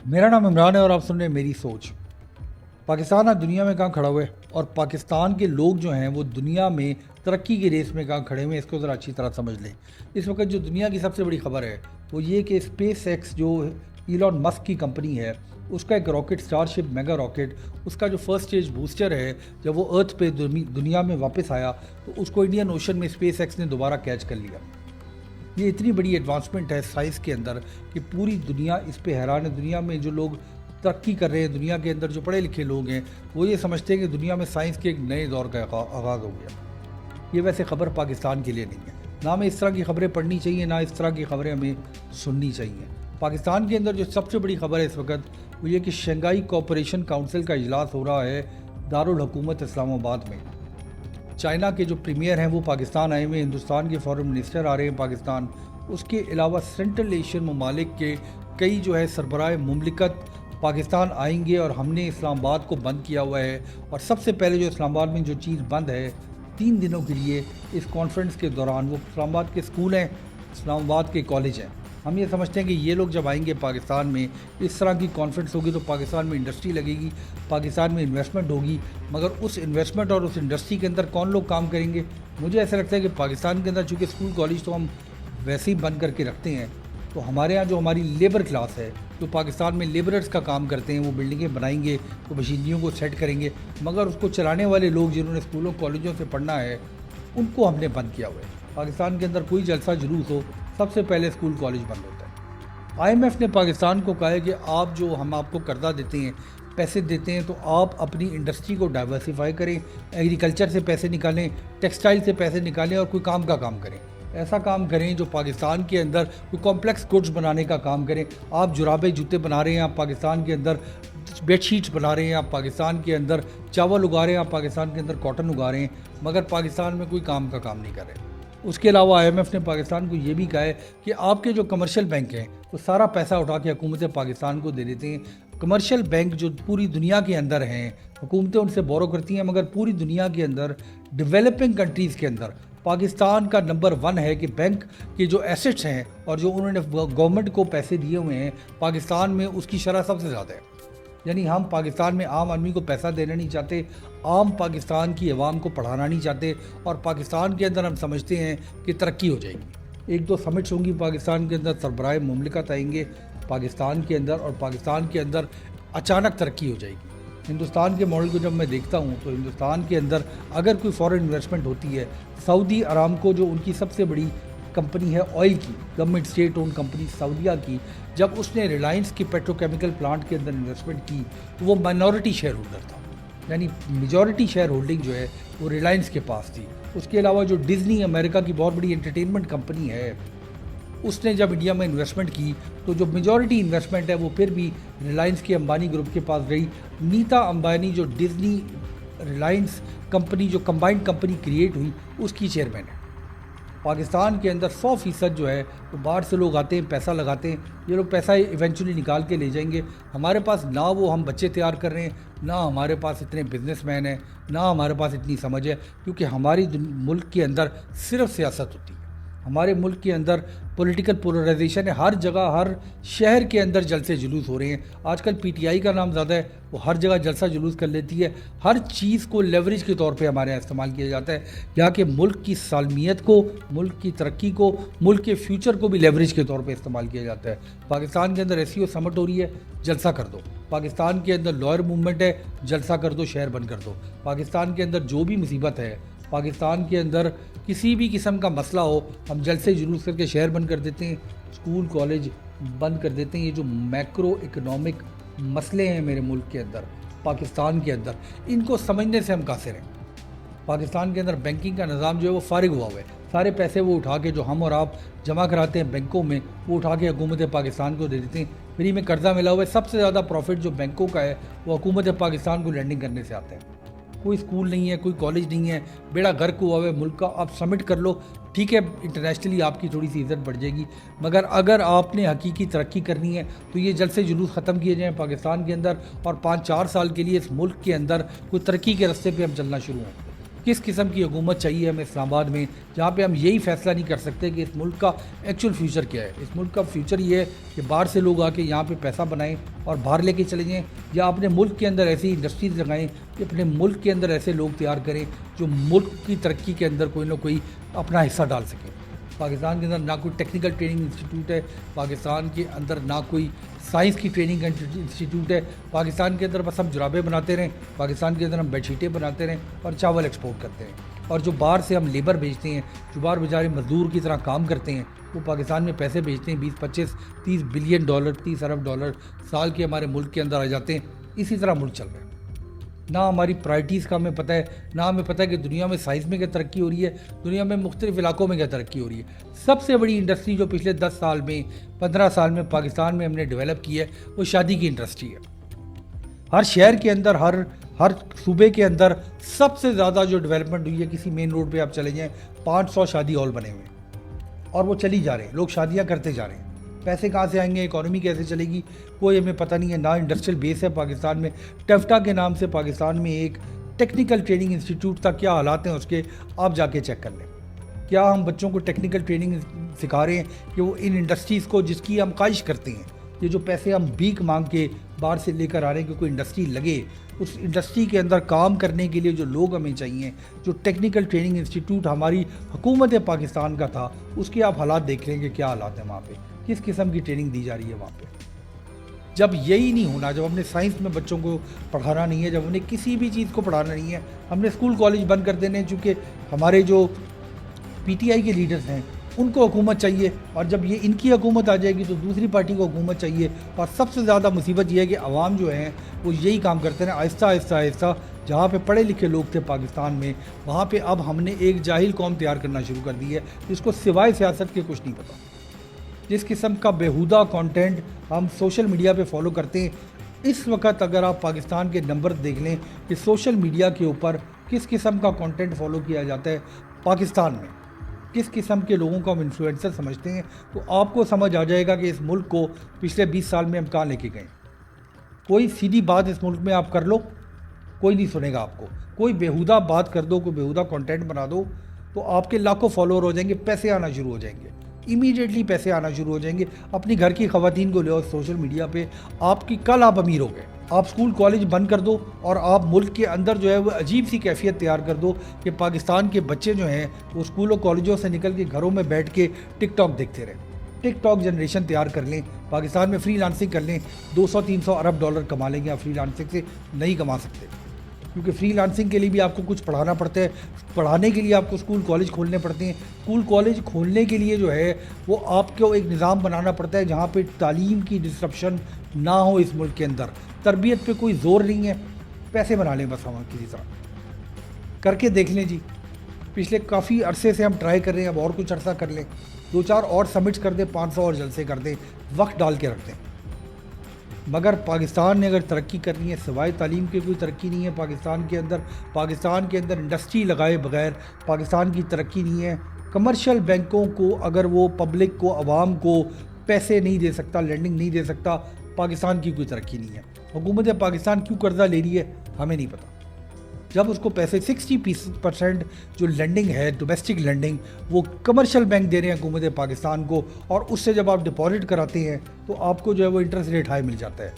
मेरा नाम इमरान है और आप सुन रहे हैं मेरी सोच। पाकिस्तान आज दुनिया में कहाँ खड़ा हुआ है और पाकिस्तान के लोग जो हैं वो दुनिया में तरक्की की रेस में कहाँ खड़े हुए हैं, इसको ज़रा अच्छी तरह समझ लें। इस वक्त जो दुनिया की सबसे बड़ी खबर है वो ये कि स्पेस एक्स जो इलॉन मस्क की कंपनी है उसका एक रॉकेट स्टारशिप मेगा रॉकेट, उसका जो फर्स्ट स्टेज बूस्टर है, जब वो अर्थ पे दुनिया में वापस आया तो उसको इंडियन ओशन में स्पेस एक्स ने दोबारा कैच कर लिया। ये इतनी बड़ी एडवांसमेंट है साइंस के अंदर कि पूरी दुनिया इस पे हैरान है। दुनिया में जो लोग तरक्की कर रहे हैं, दुनिया के अंदर जो पढ़े लिखे लोग हैं, वो ये समझते हैं कि दुनिया में साइंस के एक नए दौर का आगाज़ हो गया। ये वैसे ख़बर पाकिस्तान के लिए नहीं है, ना हमें इस तरह की खबरें पढ़नी चाहिए, ना इस तरह की खबरें हमें सुननी चाहिए। पाकिस्तान के अंदर जो सबसे बड़ी खबर है इस वक्त वो ये कि शंघाई कोऑपरेशन काउंसिल का इजलास हो रहा है दारुल हुकूमत इस्लामाबाद में। चाइना के जो प्रीमियर हैं वो पाकिस्तान आए हुए, हिंदुस्तान के फॉरेन मिनिस्टर आ रहे हैं पाकिस्तान, उसके अलावा सेंट्रल एशियन ममालिक के कई जो है सरबराह मुमलिकत पाकिस्तान आएंगे और हमने इस्लामाबाद को बंद किया हुआ है। और सबसे पहले जो इस्लामाबाद में जो चीज़ बंद है 3 दिनों के लिए इस कॉन्फ्रेंस के दौरान, वो इस्लामाबाद के स्कूल हैं, इस्लामाबाद के कॉलेज हैं। हम ये समझते हैं कि ये लोग जब आएंगे पाकिस्तान में, इस तरह की कॉन्फ्रेंस होगी तो पाकिस्तान में इंडस्ट्री लगेगी, पाकिस्तान में इन्वेस्टमेंट होगी। मगर उस इन्वेस्टमेंट और उस इंडस्ट्री के अंदर कौन लोग काम करेंगे? मुझे ऐसा लगता है कि पाकिस्तान के अंदर चूँकि स्कूल कॉलेज तो हम वैसे ही बंद करके रखते हैं, तो हमारे यहाँ जो हमारी लेबर क्लास है, जो पाकिस्तान में लेबरर्स का काम करते हैं, वो बिल्डिंगें बनाएंगे, तो मशीनरियों को सेट करेंगे, मगर उसको चलाने वाले लोग जिन्होंने स्कूलों कॉलेजों से पढ़ना है उनको हमने बंद किया हुआ है। पाकिस्तान के अंदर कोई जलसा जुलूस हो, सबसे पहले स्कूल कॉलेज बंद होता है। IMF ने पाकिस्तान को कहा है कि आप जो हम आपको कर्जा देते हैं, पैसे देते हैं, तो आप अपनी इंडस्ट्री को डाइवर्सिफाई करें, एग्रीकल्चर से पैसे निकालें, टेक्सटाइल से पैसे निकालें और कोई काम का काम करें। ऐसा काम करें जो पाकिस्तान के अंदर कोई कॉम्प्लेक्स गुड्स बनाने का काम करें। आप जुराबे जूते बना रहे हैं, आप पाकिस्तान के अंदर बेडशीट्स बना रहे हैं, आप पाकिस्तान के अंदर चावल उगा रहे हैं, आप पाकिस्तान के अंदर कॉटन उगा रहे हैं, मगर पाकिस्तान में कोई काम का काम नहीं कर रहे। उसके अलावा IMF ने पाकिस्तान को ये भी कहा है कि आपके जो कमर्शियल बैंक हैं वो सारा पैसा उठा के हुकूमत पाकिस्तान को दे देते हैं। कमर्शियल बैंक जो पूरी दुनिया के अंदर हैं, हुकूमतें उनसे बोरो करती हैं, मगर पूरी दुनिया के अंदर डेवलपिंग कंट्रीज़ के अंदर पाकिस्तान का नंबर 1 है कि बैंक के जो एसेट्स हैं और जो उन्होंने गवर्नमेंट को पैसे दिए हुए हैं पाकिस्तान में, उसकी शरह सबसे ज़्यादा है। यानी हम पाकिस्तान में आम आदमी को पैसा देना नहीं चाहते, आम पाकिस्तान की आवाम को पढ़ाना नहीं चाहते, और पाकिस्तान के अंदर हम समझते हैं कि तरक्की हो जाएगी। 1-2 समिट्स होंगी पाकिस्तान के अंदर, सरबराह मुमलिकत आएंगे पाकिस्तान के अंदर और पाकिस्तान के अंदर अचानक तरक्की हो जाएगी। हिंदुस्तान के मॉडल को जब मैं देखता हूँ तो हिंदुस्तान के अंदर अगर कोई फॉरेन इन्वेस्टमेंट होती है, सऊदी अरामको जो उनकी सबसे बड़ी कंपनी है ऑयल की, गवर्नमेंट स्टेट ओन कंपनी सऊदीया की, जब उसने रिलायंस की पेट्रोकेमिकल प्लांट के अंदर इन्वेस्टमेंट की तो वो माइनॉरिटी शेयर होल्डर था, यानी मेजॉरिटी शेयर होल्डिंग जो है वो रिलायंस के पास थी। उसके अलावा जो डिज्नी अमेरिका की बहुत बड़ी एंटरटेनमेंट कंपनी है, उसने जब इंडिया में इन्वेस्टमेंट की तो जो मेजॉरिटी इन्वेस्टमेंट है वो फिर भी रिलायंस के अंबानी ग्रुप के पास रही। नीता अंबानी जो डिज्नी रिलायंस कंपनी जो कंबाइंड कंपनी क्रिएट हुई उसकी चेयरमैन है। पाकिस्तान के अंदर 100% जो है वो बाहर से लोग आते हैं, पैसा लगाते हैं, ये लोग पैसा इवेंचुअली निकाल के ले जाएंगे। हमारे पास ना वो हम बच्चे तैयार कर रहे हैं, ना हमारे पास इतने बिजनेसमैन हैं, ना हमारे पास इतनी समझ है, क्योंकि हमारी मुल्क के अंदर सिर्फ सियासत होती है। हमारे मुल्क के अंदर पॉलिटिकल पोलराइजेशन है, हर जगह हर शहर के अंदर जलसे जुलूस हो रहे हैं। आजकल PTI का नाम ज़्यादा है, वो हर जगह जलसा जुलूस कर लेती है। हर चीज़ को लेवरेज के तौर पे हमारे यहाँ इस्तेमाल किया जाता है, यहाँ के मुल्क की सालमियत को, मुल्क की तरक्की को, मुल्क के फ्यूचर को भी लेवरेज के तौर पे इस्तेमाल किया जाता है। पाकिस्तान के अंदर SCO समिट हो रही है, जलसा कर दो। पाकिस्तान के अंदर लॉयर मूवमेंट है, जलसा कर दो, शहर बंद कर दो। पाकिस्तान के अंदर जो भी मुसीबत है, पाकिस्तान के अंदर किसी भी किस्म का मसला हो, हम जलसे जुलूस करके शहर बंद कर देते हैं, स्कूल कॉलेज बंद कर देते हैं। ये जो मैक्रो इकोनॉमिक मसले हैं मेरे मुल्क के अंदर, पाकिस्तान के अंदर, इनको समझने से हम कासिर हैं। पाकिस्तान के अंदर बैंकिंग का निज़ाम जो है वो फारिग हुआ हुआ है। सारे पैसे वो उठा के जो हम और आप जमा कराते हैं बैंकों में, वो उठा के हुकूमत पाकिस्तान को दे देते हैं। फ्री में कर्जा मिला हुआ है। सबसे ज़्यादा प्रॉफिट जो बैंकों का है वो हुकूमत पाकिस्तान को लैंडिंग करने से आता है। कोई स्कूल नहीं है, कोई कॉलेज नहीं है, बेड़ा गर्क हुआ है मुल्क का। आप सबमिट कर लो, ठीक है, इंटरनेशनली आपकी थोड़ी सी इज्जत बढ़ जाएगी, मगर अगर आपने हकीकी तरक्की करनी है तो ये जल्द से जुलूस ख़त्म किए जाएँ पाकिस्तान के अंदर, और 5-4 साल के लिए इस मुल्क के अंदर कोई तरक्की के रास्ते पे हम चलना शुरू हों। किस किस्म की हुकूमत चाहिए हमें इस्लाम आबाद में, जहाँ पे हम यही फैसला नहीं कर सकते कि इस मुल्क का एक्चुअल फ्यूचर क्या है। इस मुल्क का फ्यूचर ये है कि बाहर से लोग आके यहाँ पे पैसा बनाएं और बाहर लेके चले जाएं, या अपने मुल्क के अंदर ऐसी इंडस्ट्रीज लगाएं कि अपने मुल्क के अंदर ऐसे लोग तैयार करें जो मुल्क की तरक्की के अंदर कोई ना कोई अपना हिस्सा डाल सकें। पाकिस्तान के अंदर ना कोई टेक्निकल ट्रेनिंग इंस्टीट्यूट है, पाकिस्तान के अंदर ना कोई साइंस की ट्रेनिंग इंस्टीट्यूट है। पाकिस्तान के अंदर बस हम जुराबे बनाते रहें, पाकिस्तान के अंदर हम बेडशीटें बनाते रहें और चावल एक्सपोर्ट करते हैं। और जो बाहर से हम लेबर भेजते हैं, जो बाहर बेचारे मजदूर की तरह काम करते हैं, वो पाकिस्तान में पैसे भेजते हैं, 20, 25, 30 बिलियन डॉलर, 30 अरब डॉलर साल के हमारे मुल्क के अंदर आ जाते हैं। इसी तरह मुल्क चल रहा है। ना हमारी प्रायरिटीज़ का हमें पता है, ना हमें पता है कि दुनिया में साइंस में क्या तरक्की हो रही है, दुनिया में मुख्तलिफ इलाकों में क्या तरक्की हो रही है। सबसे बड़ी इंडस्ट्री जो पिछले 10 साल में, 15 साल में पाकिस्तान में हमने डेवलप की है, वो शादी की इंडस्ट्री है। हर शहर के अंदर, हर सूबे के अंदर सबसे ज़्यादा जो डेवलपमेंट हुई है, किसी मेन रोड पे आप चले जाएं, 500 शादी हॉल बने हुए हैं और वो चली जा रहे हैं, लोग शादियां करते जा रहे हैं। पैसे कहाँ से आएंगे, इकॉनमी कैसे चलेगी, कोई हमें पता नहीं है। ना इंडस्ट्रियल बेस है पाकिस्तान में। टेफ्टा के नाम से पाकिस्तान में एक टेक्निकल ट्रेनिंग इंस्टीट्यूट था, क्या हालात हैं उसके आप जाके चेक कर लें। क्या हम बच्चों को टेक्निकल ट्रेनिंग सिखा रहे हैं कि वो इन इंडस्ट्रीज़ को जिसकी हम ख्वाहिश करते हैं, ये जो पैसे हम भीख मांग के बाहर से लेकर आ रहे हैं कि कोई इंडस्ट्री लगे, उस इंडस्ट्री के अंदर काम करने के लिए जो लोग हमें चाहिए, जो टेक्निकल ट्रेनिंग इंस्टीट्यूट हमारी हुकूमत पाकिस्तान का था, उसके आप हालात देख लेंगे क्या हालात हैं वहाँ पे, किस किस्म की ट्रेनिंग दी जा रही है वहाँ पे। जब यही नहीं होना, जब हमने साइंस में बच्चों को पढ़ाना नहीं है, जब हमने किसी भी चीज़ को पढ़ाना नहीं है, हमने स्कूल कॉलेज बंद कर देने, चूँकि हमारे जो पीटीआई के लीडर्स हैं उनको हुकूमत चाहिए, और जब ये इनकी हुकूमत आ जाएगी तो दूसरी पार्टी को हुकूमत चाहिए। और सबसे ज़्यादा मुसीबत ये है कि अवाम जो हैं वो यही काम करते हैं, आहिस्ता आहिस्ता आहिस्ता। जहाँ पे पढ़े लिखे लोग थे पाकिस्तान में, वहाँ पे अब हमने एक जाहिल कौम तैयार करना शुरू कर दी है जिसको सिवाय सियासत के कुछ नहीं पता। जिस किस्म का बेहुदा कंटेंट हम सोशल मीडिया पे फॉलो करते हैं, इस वक्त अगर आप पाकिस्तान के नंबर देख लें कि सोशल मीडिया के ऊपर किस किस्म का कंटेंट फॉलो किया जाता है पाकिस्तान में, किस किस्म के लोगों को हम इन्फ्लुएंसर समझते हैं, तो आपको समझ आ जाएगा कि इस मुल्क को पिछले 20 साल में हम कहाँ लेके गए। कोई सीधी बात इस मुल्क में आप कर लो, कोई नहीं सुनेगा आपको। कोई बेहुदा बात कर दो, कोई बेहुदा कंटेंट बना दो, तो आपके लाखों फॉलोअर हो जाएंगे, पैसे आना शुरू हो जाएंगे, इमीडिएटली पैसे आना शुरू हो जाएंगे। अपनी घर की ख़वातीन को ले आओ सोशल मीडिया पे, आपकी कल आप अमीर हो गए। आप स्कूल कॉलेज बंद कर दो और आप मुल्क के अंदर जो है वो अजीब सी कैफियत तैयार कर दो कि पाकिस्तान के बच्चे जो हैं वो स्कूलों कॉलेजों से निकल के घरों में बैठ के टिकटॉक देखते रहें। टिकटॉक जनरेशन तैयार कर लें, पाकिस्तान में फ्रीलांसिंग कर लें, 200-300 अरब डॉलर कमा लेंगे। आप फ्रीलांसिंग से नहीं कमा सकते, क्योंकि फ्रीलांसिंग के लिए भी आपको कुछ पढ़ाना पड़ता है, पढ़ाने के लिए आपको स्कूल कॉलेज खोलने पड़ते हैं। स्कूल कॉलेज खोलने के लिए जो है वो आपको एक निज़ाम बनाना पड़ता है जहाँ पे तालीम की डिस्ट्रप्शन ना हो इस मुल्क के अंदर। तरबियत पे कोई ज़ोर नहीं है, पैसे बना लें बस हम किसी तरह करके देख लें जी। पिछले काफ़ी अरसे से हम ट्राई कर रहे हैं, अब और कुछ अरसा कर लें, 2-4 और समिट्स कर दें, 500 और जलसे कर दें, वक्त डाल के रख दें। मगर पाकिस्तान ने अगर तरक्की करनी है, सिवाय तालीम के कोई तरक्की नहीं है पाकिस्तान के अंदर। पाकिस्तान के अंदर इंडस्ट्री लगाए बगैर पाकिस्तान की तरक्की नहीं है। कमर्शियल बैंकों को अगर वो पब्लिक को, आवाम को पैसे नहीं दे सकता, लेंडिंग नहीं दे सकता, पाकिस्तान की कोई तरक्की नहीं है। हुकूमत पाकिस्तान क्यों कर्जा ले रही है हमें नहीं पता। जब उसको पैसे 60% जो लेंडिंग है, डोमेस्टिक लेंडिंग, वो कमर्शियल बैंक दे रहे हैं हुकूमत पाकिस्तान को, और उससे जब आप डिपॉजिट कराते हैं तो आपको जो है वो इंटरेस्ट रेट हाई मिल जाता है।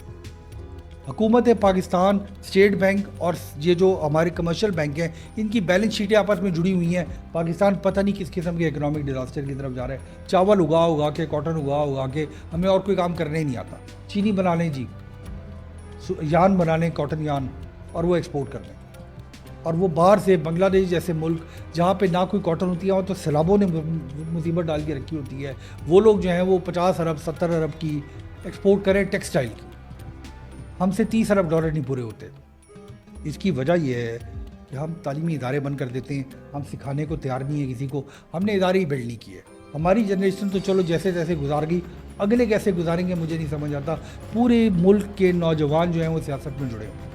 हुकूमत पाकिस्तान, स्टेट बैंक और ये जो हमारे कमर्शियल बैंक हैं, इनकी बैलेंस शीटें आपस में जुड़ी हुई हैं। पाकिस्तान पता नहीं किस किस्म के इकोनॉमिक डिजास्टर की तरफ जा रहा है। चावल उगा के, कॉटन उगा के, हमें और कोई काम करने ही नहीं आता। चीनी बना लें जी, यान बना लें, कॉटन यान, और वो एक्सपोर्ट कर लें। और वो बाहर से बांग्लादेश जैसे मुल्क जहाँ पे ना कोई कॉटन होती है, तो सैलाबों ने मुसीबत डाल के रखी होती है, वो लोग जो हैं वो 50 अरब 70 अरब की एक्सपोर्ट करें टेक्सटाइल की। हमसे 30 अरब डॉलर नहीं पूरे होते। इसकी वजह यह है कि हम तालीमी इदारे बंद कर देते हैं, हम सिखाने को तैयार नहीं है किसी को, हमने इदारे ही बिल्ड नहीं किए। हमारी जनरेशन तो चलो जैसे तैसे गुजार गई, अगले कैसे गुजारेंगे मुझे नहीं समझ आता। पूरे मुल्क के नौजवान जो हैं वो सियासत में जुड़े हुए।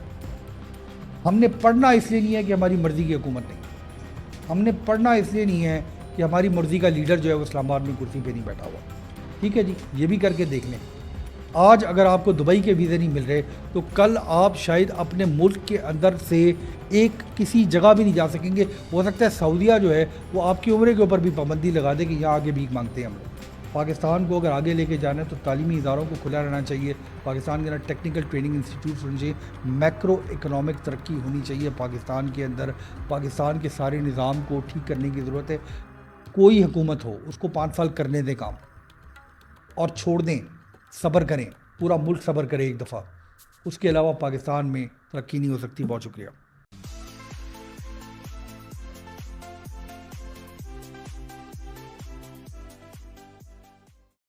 हमने पढ़ना इसलिए नहीं है कि हमारी मर्ज़ी की हुकूमत नहीं, हमने पढ़ना इसलिए नहीं है कि हमारी मर्ज़ी का लीडर जो है वो इस्लामाबाद में कुर्सी पे नहीं बैठा हुआ। ठीक है जी, ये भी करके देख लें। آج اگر آپ کو دبئی کے ویزے نہیں مل رہے تو کل آپ شاید اپنے ملک کے اندر سے ایک کسی جگہ بھی نہیں جا سکیں گے. ہو سکتا ہے سعودیہ جو ہے وہ آپ کی عمرے کے اوپر بھی پابندی لگا دے کہ یہاں آگے بھیک مانگتے ہیں ہم لوگ. پاکستان کو اگر آگے لے کے جانا ہے تو تعلیمی اداروں کو کھلا رہنا چاہیے. پاکستان کے اندر ٹیکنیکل ٹریننگ انسٹیٹیوٹس ہونے چاہیے. میکرو اکنامک ترقی ہونی چاہیے پاکستان کے اندر. پاکستان کے سارے نظام کو ٹھیک کرنے کی ضرورت ہے. کوئی حکومت ہو اس کو 5 سال کرنے دیں کام اور چھوڑ دیں, صبر کریں, پورا ملک صبر کرے ایک دفعہ. اس کے علاوہ پاکستان میں ترقی نہیں ہو سکتی. بہت شکریہ.